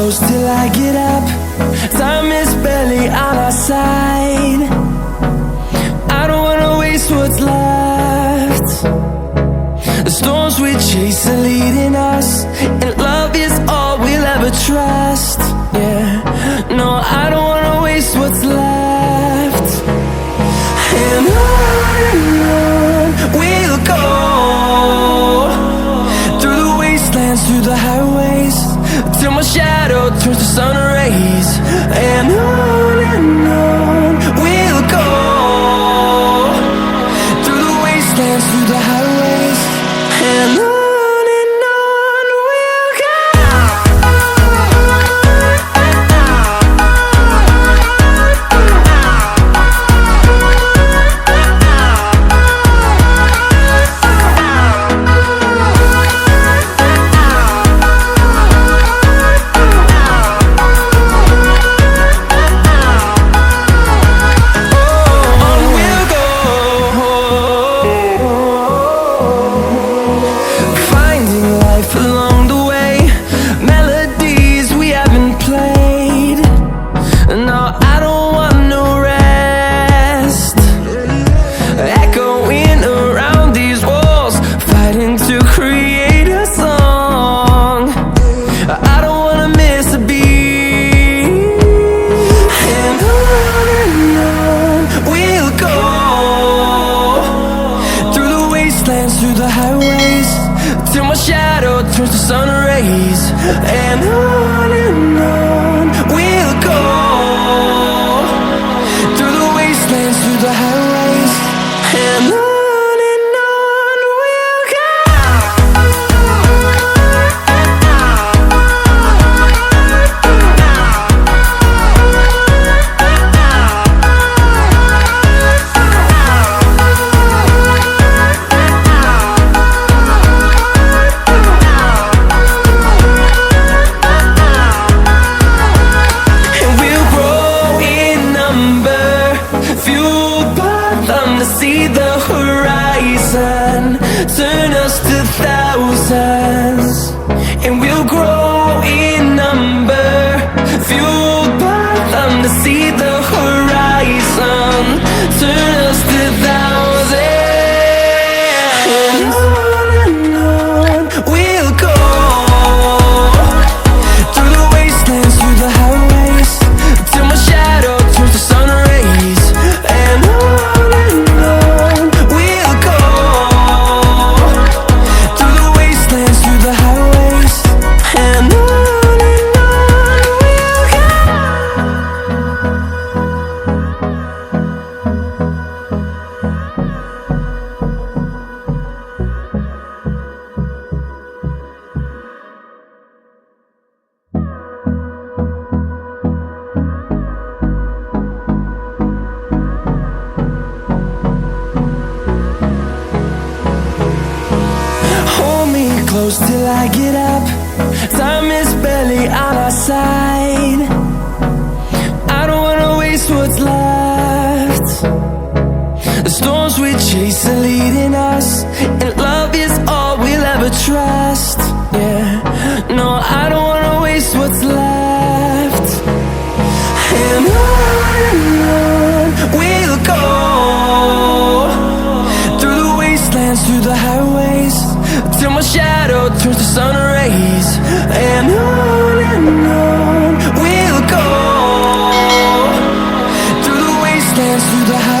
close till I get up. Time is barely on our side. I don't wanna waste what's left. The storms we chase are leading us, and love is all we'll ever trust. Yeah, no, I don't wanna waste what's left. And on we'll go, through the wastelands, through the highways, till my shadow turns to sun rays. And on we'll go, through the wastelands, through the highways, and on we'll go. Through the highways, till my shadow turns to sun rays. And on we'll go, through the wastelands, through the highways, and on we'll go. See the horizon, turn us to thousands, and we'll grow in number, fueled by them to see the horizon, turn us to thousands. And on we'll go, through the wastelands, through the highways, till my shadow turns to sun rays. And close till I get up. Time is barely on our side. I don't wanna waste what's left. The storms we chase are leading us, and love is all we'll ever trust. Yeah, no, I don't wanna waste what's left. And on we'll go, through the wastelands, through the highways, till my shadow turns to sun rays. And on we'll go, through the wastelands, through the highways.